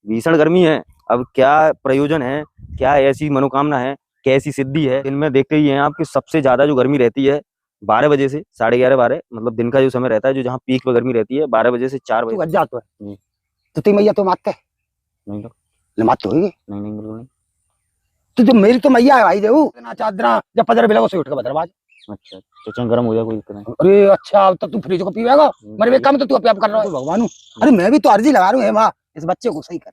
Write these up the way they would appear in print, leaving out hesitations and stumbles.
भीषण गर्मी है। अब क्या प्रयोजन है, क्या ऐसी मनोकामना है, कैसी सिद्धि है। दिन में देखते ही हैं आपकी सबसे ज्यादा जो गर्मी रहती है 12 बजे से 11:30 12, मतलब दिन का जो समय रहता है, जो जहाँ पीक पे गर्मी रहती है 12 बजे से 4 बजे। तू गज्जा तो है जी। तो तेरी मैया तो मारते है नहीं तो मात तो होगी। नहीं नहीं बिल्कुल नहीं। तो जो मेरी तो मैया है भाई देऊ ना चादरा जब पदर बिला से उठ के बदरवाज। अच्छा तो चंग गर्म हो जाए, कोई दिक्कत नहीं। अरे अच्छा अब तो तू फ्रिज को पीवेगा। मेरे काम तो तू अपने आप कर रहा है भगवान। अरे मैं भी तो अर्जी लगा रहा हूँ माँ इस बच्चे को सही कर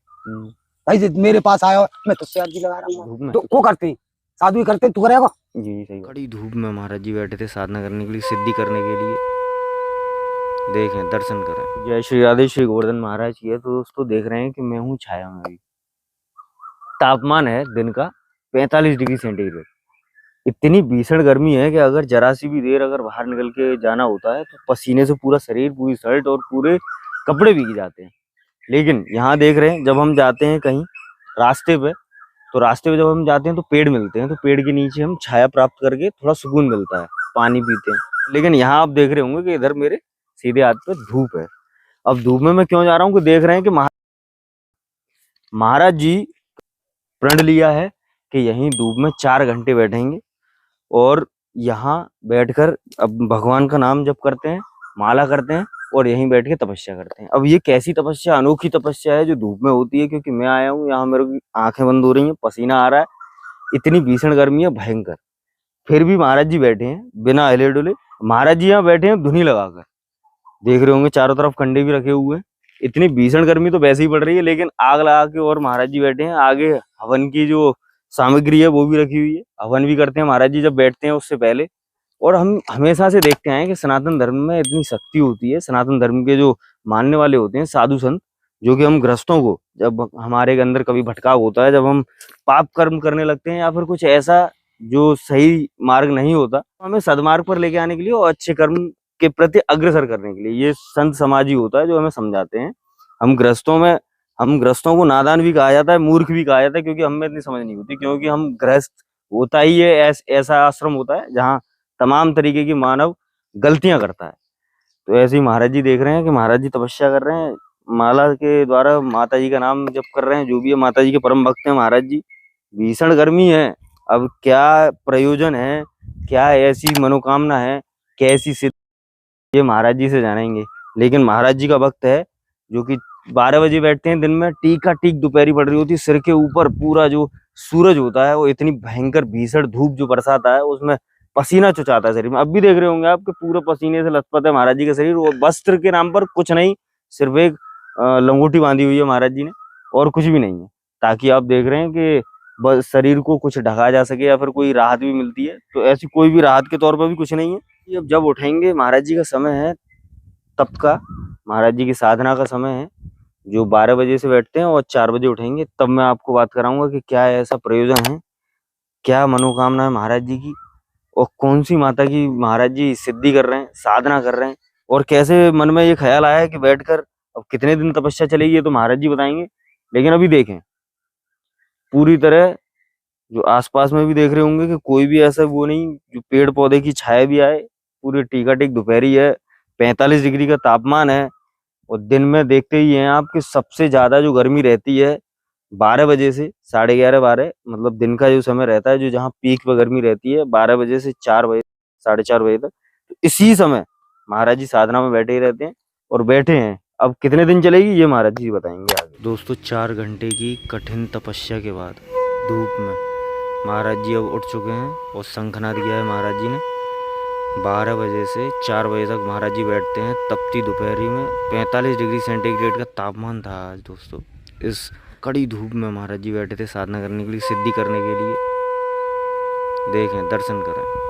भाई। मेरे पास आया मैं तुझसे अर्जी लगा रहा हूँ तो वो करते साधु ही करते तू करेगा। जी सही। कड़ी धूप में महाराज जी बैठे थे साधना करने के लिए, सिद्धि करने के लिए। देखें, दर्शन करें। जय श्री राधे। श्री गोवर्धन महाराज की है। तो दोस्तों देख रहे हैं कि मैं हूँ छाया में। अभी तापमान है दिन का 45 डिग्री सेंटीग्रेड। इतनी भीषण गर्मी है कि अगर जरा सी भी देर अगर बाहर निकल के जाना होता है तो पसीने से पूरा शरीर, पूरी शर्ट और पूरे कपड़े भीग जाते हैं। लेकिन यहाँ देख रहे हैं, जब हम जाते हैं कहीं रास्ते पे, तो रास्ते पे जब हम जाते हैं तो पेड़ मिलते हैं, तो पेड़ के नीचे हम छाया प्राप्त करके थोड़ा सुकून मिलता है, पानी पीते हैं। लेकिन यहाँ आप देख रहे होंगे कि इधर मेरे सीधे हाथ पे धूप है। अब धूप में मैं क्यों जा रहा हूँ कि देख रहे हैं कि महाराज जी प्रण लिया है कि यहीं धूप में 4 घंटे बैठेंगे और यहाँ बैठकर अब भगवान का नाम जप करते हैं, माला करते हैं और यहीं बैठ के तपस्या करते हैं। अब ये कैसी तपस्या, अनोखी तपस्या है जो धूप में होती है, क्योंकि मैं आया हूँ यहाँ, मेरे की आंखें बंद हो रही हैं, पसीना आ रहा है, इतनी भीषण गर्मी है भयंकर। फिर भी महाराज जी बैठे हैं बिना हिले डुले। महाराज जी यहाँ बैठे हैं धुनी लगाकर, देख रहे होंगे चारों तरफ कंडे भी रखे हुए हैं। इतनी भीषण गर्मी तो वैसे ही पड़ रही है, लेकिन आग लगा के और महाराज जी बैठे हैं। आगे हवन की जो सामग्री है वो भी रखी हुई है, हवन भी करते हैं महाराज जी जब बैठते हैं उससे पहले। और हम हमेशा से देखते हैं कि सनातन धर्म में इतनी शक्ति होती है। सनातन धर्म के जो मानने वाले होते हैं साधु संत, जो कि हम गृहस्थों को, जब हमारे के अंदर कभी भटकाव होता है, जब हम पाप कर्म करने लगते हैं या फिर कुछ ऐसा जो सही मार्ग नहीं होता, तो हमें सदमार्ग पर लेके आने के लिए और अच्छे कर्म के प्रति अग्रसर करने के लिए ये संत समाज ही होता है जो हमें समझाते हैं। हम गृहस्थों को नादान भी कहा जाता है, मूर्ख भी कहा जाता है, क्योंकि हमें इतनी समझ नहीं होती। क्योंकि हम गृहस्थ होता ही है ऐसा आश्रम होता है जहाँ तमाम तरीके की मानव गलतियां करता है। तो ऐसे ही महाराज जी देख रहे हैं कि महाराज जी तपस्या कर रहे हैं, माला के द्वारा माता जी का नाम जप कर रहे हैं। जो भी है माता जी के परम भक्त हैं महाराज जी। भीषण गर्मी है। अब क्या प्रयोजन है, क्या ऐसी मनोकामना है, कैसी सिद्धि, ये महाराज जी से जानेंगे। लेकिन महाराज जी का भक्त है जो कि 12 बजे बैठते हैं दिन में, टीक का टीक दोपहरी पड़ रही होती है, सिर के ऊपर पूरा जो सूरज होता है वो इतनी भयंकर भीषण धूप जो बरसाता है उसमें पसीना चुचाता है शरीर में। अब भी देख रहे होंगे आपके पूरे पसीने से लथपथ है महाराज जी का शरीर। वो वस्त्र के नाम पर कुछ नहीं, सिर्फ एक लंगोटी बांधी हुई है महाराज जी ने, और कुछ भी नहीं है, ताकि आप देख रहे हैं कि बस शरीर को कुछ ढका जा सके या फिर कोई राहत भी मिलती है। तो ऐसी कोई भी राहत के तौर पर भी कुछ नहीं है। ये अब जब उठेंगे, महाराज जी का समय है तप का, महाराज जी की साधना का समय है, जो 12 बजे से बैठते हैं और 4 बजे उठेंगे। तब मैं आपको बात कराऊंगा कि क्या ऐसा प्रयोजन है, क्या मनोकामना है महाराज जी की, और कौन सी माता की महाराज जी सिद्धि कर रहे हैं, साधना कर रहे हैं, और कैसे मन में ये ख्याल आया है कि बैठकर अब कितने दिन तपस्या चलेगी ये तो महाराज जी बताएंगे। लेकिन अभी देखें पूरी तरह, जो आसपास में भी देख रहे होंगे कि कोई भी ऐसा वो नहीं जो पेड़ पौधे की छाया भी आए। पूरी टीकाटिक दोपहरी है, 45 डिग्री का तापमान है। और दिन में देखते ही हैं आप कि सबसे ज्यादा जो गर्मी रहती है 12 बजे से 11:30 12, मतलब दिन का जो समय रहता है, जो जहाँ पीक पे गर्मी रहती है 12 बजे से 4 बजे, 4:30 बजे तक। तो इसी समय महाराज जी साधना में बैठे ही रहते हैं और बैठे हैं। अब कितने दिन चलेगी ये महाराज जी बताएंगे आगे। दोस्तों 4 घंटे की कठिन तपस्या के बाद धूप में महाराज जी अब उठ चुके हैं और शंखनाद किया है महाराज जी ने। 12 बजे से 4 बजे तक महाराज जी बैठते हैं तपती दोपहरी में। 45 डिग्री सेंटीग्रेड का तापमान था आज दोस्तों। इस कड़ी धूप में महाराज जी बैठे थे साधना करने के लिए, सिद्धि करने के लिए। देखें, दर्शन करें।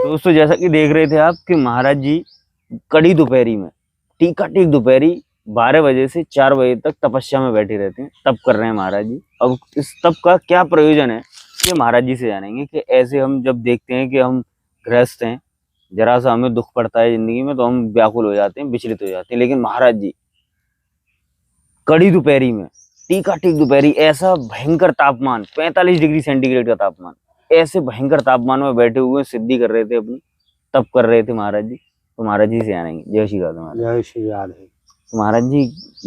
दोस्तों जैसा कि देख रहे थे आप कि महाराज जी कड़ी दोपहरी में, टीका टीक दोपहरी 12 बजे से 4 बजे तक तपस्या में बैठे रहते हैं, तप कर रहे हैं महाराज जी। अब इस तप का क्या प्रयोजन है ये महाराज जी से जानेंगे। कि ऐसे हम जब देखते हैं कि हम गृहस्थ हैं, जरा सा हमें दुख पड़ता है जिंदगी में तो हम व्याकुल हो जाते हैं, विचलित हो जाते हैं। लेकिन महाराज जी कड़ी दोपहरी में, टीका टीक दोपहरी, ऐसा भयंकर तापमान, 45 डिग्री सेंटीग्रेड का तापमान, ऐसे भयंकर तापमान में बैठे हुए सिद्धि कर रहे थे, अपनी तप कर रहे थे महाराज जी। तो महाराज जी से आएंगे। जय श्री राधे महाराज। जय श्री राधे। तो महाराज जी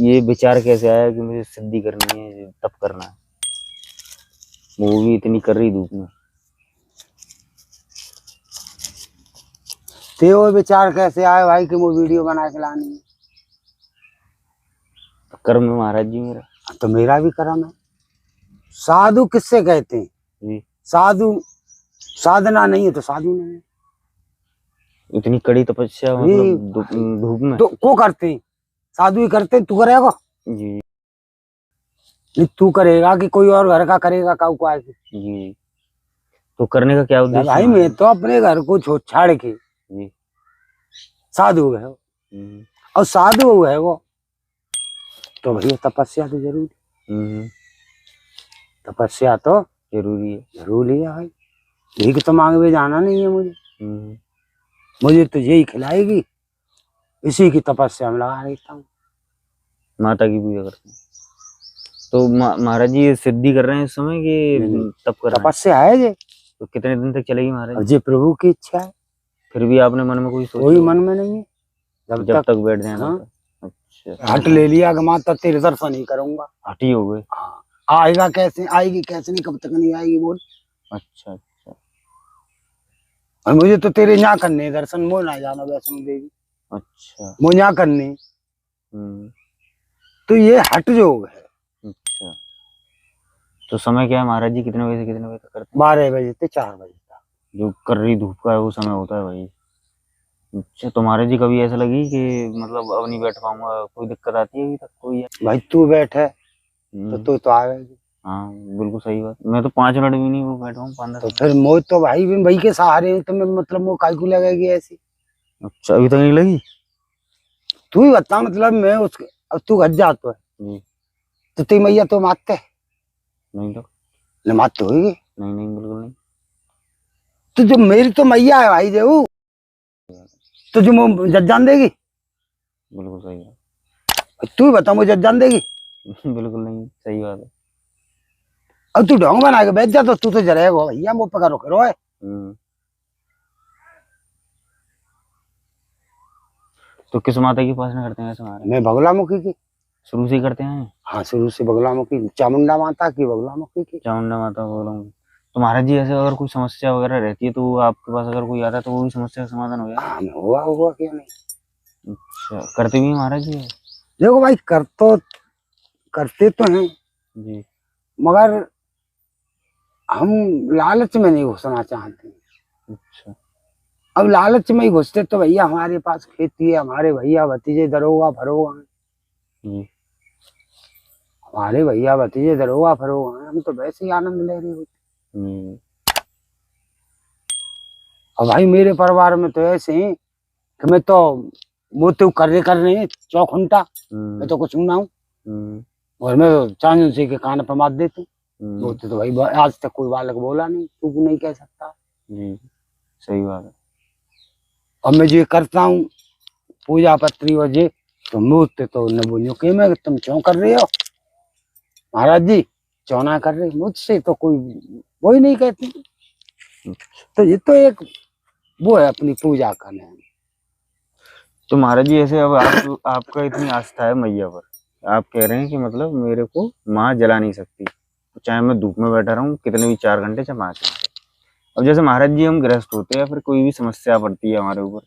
ये विचार कैसे आया कि मुझे सिद्धि करनी है, तप करना है, वो भी इतनी कर रही धूप में? ते वो विचार कैसे आए भाई कि वो वीडियो बना के लानी है? कर्म है महाराज जी मेरा। तो मेरा भी कर्म है। साधु किससे कहते हैं जी। साधु? साधना नहीं है तो साधु नहीं है। इतनी कड़ी तपस्या मतलब धूप में तो को करते हैं? साधु ही करते हैं। तू करेगा? जी नहीं तू करेगा कि कोई और घर का करेगा? काऊ को आके जी। तो करने का क्या उद्देश्य भाई? मैं तो अपने घर को छोड़ छाड़ के जी साधु है और साधु है वो तो भैया तपस्या तो जरूरी। तपस्या तो जरूरी है भाई। भीख तो मांगने जाना नहीं है मुझे। मुझे तो यही खिलाएगी, इसी की तपस्या में लगा रहता हूँ। माता की पूजा करते हैं। तो महाराज जी ये सिद्धि कर रहे हैं इस समय कि तप कर रहे हैं? तपस्या है ये। तो कितने दिन तक चलेगी महाराज? जी प्रभु की इच्छा है। फिर भी आपने मन में कोई सोच? कोई मन में नहीं है। जब तक बैठ जाए। हाँ? अच्छा। हट ले लिया कि माता तेरे दर्शन नहीं करूंगा। हट ही हो गए? हाँ। आएगा कैसे? आएगी कैसे? नहीं, कब तक नहीं आएगी बोल। अच्छा अच्छा। और मुझे तो तेरे यहाँ करने दर्शन, मोह ना जाना वैष्णो देवी। अच्छा। मोह यहाँ करने। तो ये हट योग है। अच्छा। तो समय क्या है महाराज जी? कितने बजे से कितने बजे तक करते हैं? 12 बजे से 4 बजे तक। जो कर रही धूप का है वो समय होता है भाई? अच्छा। तो महाराज जी कभी ऐसा लगी कि मतलब अब नहीं बैठ पाऊंगा, कोई दिक्कत आती है अभी तक कोई? भाई तू बैठे तो तू आवेगी। हाँ बिल्कुल सही बात। मैं तो 5 मिनट भी नहीं वो बैठा हूँ, 15। तो फिर मोह तो भाई भाई के सहारे हूँ, तो मैं मतलब वो काहे को लगेगी ऐसी? अच्छा अभी तक नहीं लगी? तू ही बता। मतलब मैं उसके अब तू घर जाता है तो तेरी मैया तो मारते है? नहीं तो न मारते होगी। नहीं नहीं बिल्कुल नहीं। तो जो मेरी तो मैया है भाई जो, तो जो जज जान देगी? बिल्कुल सही बात। तू ही बता मुझे जज जान देगी? बिल्कुल नहीं, सही बात है। अब तू ढोंग बना के बैठ जा तो तू तो जरेगा भैया। वो पकड़ो करो है। तो किस माता की उपासना करते हैं ऐसे हमारे? मैं बगुलामुखी की शुरू से ही करते हैं? हाँ शुरू से बगुलामुखी, चामुंडा माता की, बगुलामुखी की। चामुंडा माता बगुलामुखी। तो महाराज जी ऐसे अगर कोई समस्या वगैरह रहती है तो आपके पास अगर कोई आता है तो वो भी समस्या का समाधान हो जाए? हाँ हुआ क्यों नहीं। अच्छा। करते भी हैं महाराज जी? देखो भाई करते तो हैं जी, मगर हम लालच में नहीं घुसना चाहते। अच्छा। अब लालच में ही घुसते तो भैया हमारे पास खेती है, हमारे भैया भतीजे दरोगा फरोगा हैं। जी, हमारे भैया भतीजे दरोगा फरोगा हैं, हम तो वैसे ही आनंद ले रहे होते। और भाई मेरे परिवार में तो ऐसे हैं कि मैं तो वो तो कर रहे चौखुंटा, मैं तो कुछ ना हूँ। और मैं तो चांद से के कान पर मार देती बोलते तो भाई आज तक कोई बालक बोला नहीं, तू नहीं कह सकता। जी सही बात है। और मैं जो करता हूँ पूजा पत्री और जे तो मुझसे तो न बोलियो कि मैं तुम क्यों कर रहे हो महाराज जी, चौना कर रहे। मुझसे तो कोई वो ही नहीं कहती। तो ये तो एक वो है अपनी पूजा करने। तो महाराज जी ऐसे अब आपका इतनी आस्था है मैया पर, आप कह रहे हैं कि मतलब मेरे को माँ जला नहीं सकती, तो चाहे मैं धूप में बैठा रहूं कितने भी 4 घंटे चाहे 5 घंटे। अब जैसे महाराज जी हम गृहस्थ होते हैं या फिर कोई भी समस्या पड़ती है हमारे ऊपर,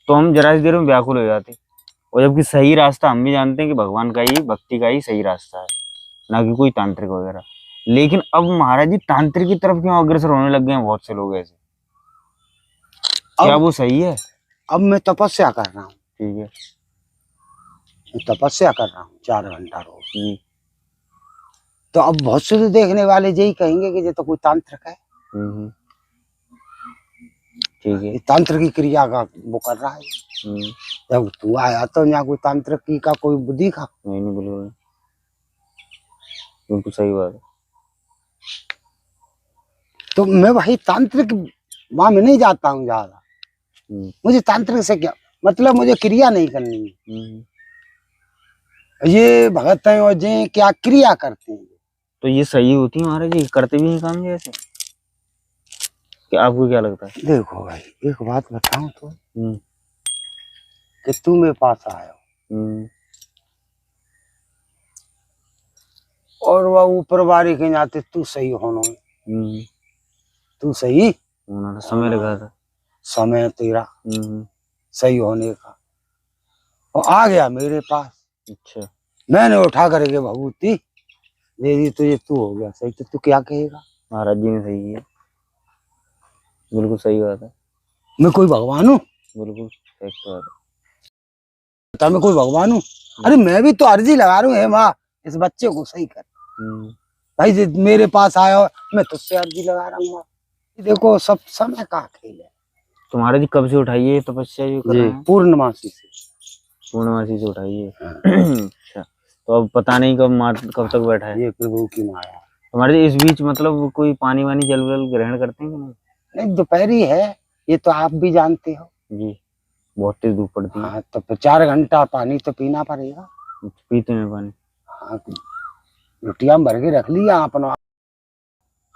तो हम जरा सी देर में व्याकुल हो जाते, और जबकि सही रास्ता हम भी जानते हैं कि भगवान का ही, भक्ति का ही सही रास्ता है, ना कि कोई तांत्रिक वगैरह। लेकिन अब महाराज जी तांत्रिक की तरफ क्यों अग्रसर होने लग गए हैं बहुत से लोग ऐसे? क्या वो सही है? अब मैं तपस्या कर रहा हूँ। ठीक है, मैं तपस्या कर रहा हूँ 4 घंटा रोज। तो अब बहुत से तो देखने वाले यही कहेंगे कि ये तो कोई तांत्रिक है। ठीक है, तंत्र की क्रिया का वो कर रहा है। जब तू आया तो यहाँ कोई तांत्रिक की का कोई बुद्धि का नहीं बिल्कुल बिल्कुल सही बात है। तो मैं भाई तांत्रिक वहां में नहीं जाता हूँ ज्यादा। मुझे तांत्रिक से क्या मतलब, मुझे क्रिया नहीं करनी है। ये भगत हैं और जे क्या क्रिया करते हैं। तो ये सही होती है महाराज जी, करते भी नहीं काम जैसे, कि आपको क्या लगता है? देखो भाई एक बात बताऊं तो, कि तू मेरे पास आया और वह ऊपर वारी के जाते तू सही होना, तू सही उन्होंने समय लगा था, समय तेरा सही होने का, और आ गया मेरे पास। अच्छा, मैंने उठा करके भभूति दे दी तुझे, तू हो गया सही, तो तू क्या कहेगा? महाराज जी ने सही किया, बिल्कुल सही बात है। मैं कोई भगवान हूँ? बिल्कुल सही बात है। बता मैं कोई भगवान हूँ? अरे मैं भी तो अर्जी लगा रहा हूँ, हे माँ इस बच्चे को सही कर। भाई जी मेरे पास आया, मैं तुझसे अर्जी लगा रहा हूँ। देखो सब समय का खेल है। तुम्हारा जी कब से उठाइए तपस्या जो कर रहे हैं? पूर्णमासी से। पूर्णमासी से उठाइए। अच्छा, तो अब पता नहीं कब तक बैठा है। ये प्रभु की माया। तुम्हारे जी इस बीच मतलब कोई पानी वानी जल वल ग्रहण करते हैं कि नहीं? नहीं दोपहरी है, ये तो आप भी जानते हो जी, बहुत तेज धूप पड़ती है। हाँ, तो 4 घंटा पानी तो पीना पड़ेगा। पीते हैं पानी? हाँ, लुटिया भर के रख लिया अपना।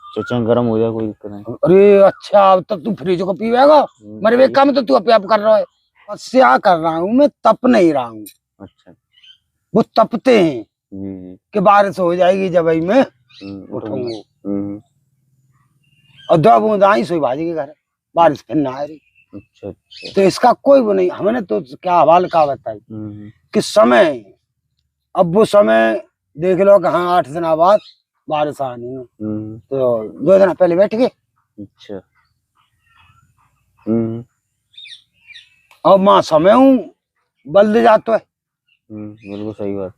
चाचा गर्म हो जाए कोई दिक्कत नहीं। अरे अच्छा, अब तक तू फ्रिज को पीवेगा? मेरे वे काम तो तू अपने आप कर रहा है। क्या कर रहा हूँ मैं, तप नहीं रहा हूँ। अच्छा, वो तपते हैं जी कि बारिश हो जाएगी जब ही मैं उठूंगा, और 2 बूंद आई सोई भाजी के घर, बारिश फिर ना आ रही। अच्छा अच्छा, तो इसका कोई वो नहीं। हमने तो क्या हवाल का बताई कि समय, अब वो समय देख लो कि हाँ 8 दिन बाद बारिश आनी है, तो 2 दिन पहले बैठ गए। अच्छा, और माँ समय हूँ बल दे जाता है। बिल्कुल सही बात।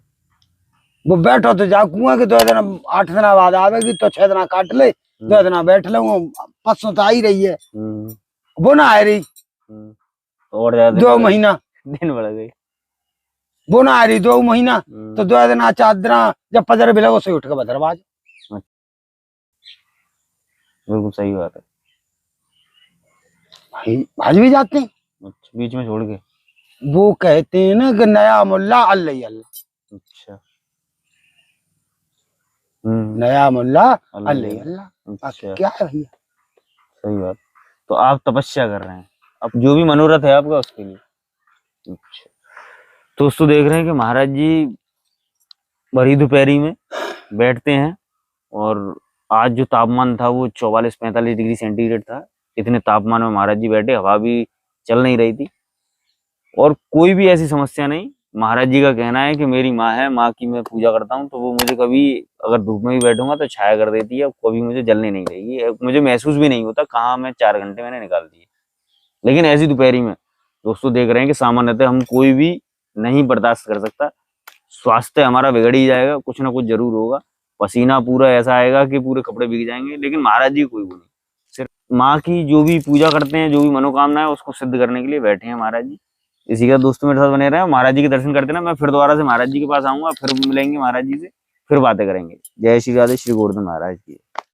वो बैठो तो जाकूंगा कि 2 दिन 8 दिन बाद आवेगी, तो 6 दिन काट ले, 2 दिन बैठ लूंगा। परसों तो आ ही रही है, वो ना आ रही, और ज्यादा 2 महीना दिन बढ़ गई, वो ना आ रही 2 महीना, तो 2 दिन 4 दिन जब पजर बिलगो से उठ के बदरबाज। बिल्कुल सही बात है। भाज भी जाते हैं। अच्छा, बीच में छोड़ के? वो कहते हैं ना कि नया मुल्ला अल्लाह अल्लाह। अच्छा, नया मुल्ला अल्लाह अल्लाह। अच्छा, क्या है भैया? सही बात। तो आप तपस्या कर रहे हैं, अब जो भी मनोरथ है आपका उसके लिए। अच्छा, तो दोस्तों देख रहे हैं कि महाराज जी भरी दोपहरी में बैठते हैं, और आज जो तापमान था वो 44-45 डिग्री सेंटीग्रेड था। इतने तापमान में महाराज जी बैठे, हवा भी चल नहीं रही थी, और कोई भी ऐसी समस्या नहीं। महाराज जी का कहना है कि मेरी माँ है, माँ की मैं पूजा करता हूँ, तो वो मुझे कभी अगर धूप में भी बैठूंगा तो छाया कर देती है, कभी मुझे जलने नहीं देगी, मुझे महसूस भी नहीं होता कहाँ मैं 4 घंटे मैंने निकाल दिए। लेकिन ऐसी दोपहरी में दोस्तों देख रहे हैं कि सामान्यतः हम कोई भी नहीं बर्दाश्त कर सकता, स्वास्थ्य हमारा बिगड़ ही जाएगा, कुछ ना कुछ जरूर होगा, पसीना पूरा ऐसा आएगा कि पूरे कपड़े भीग जाएंगे। लेकिन महाराज जी कोई वो नहीं, सिर्फ माँ की जो भी पूजा करते हैं, जो भी मनोकामना है उसको सिद्ध करने के लिए बैठे हैं महाराज जी। इसी का दोस्तों मेरे साथ बने रहे, महाराज जी के दर्शन करते ना, मैं फिर दोबारा से महाराज जी के पास आऊंगा, फिर मिलेंगे महाराज जी से, फिर बातें करेंगे। जय श्री राधे, श्री गोवर्धन महाराज की।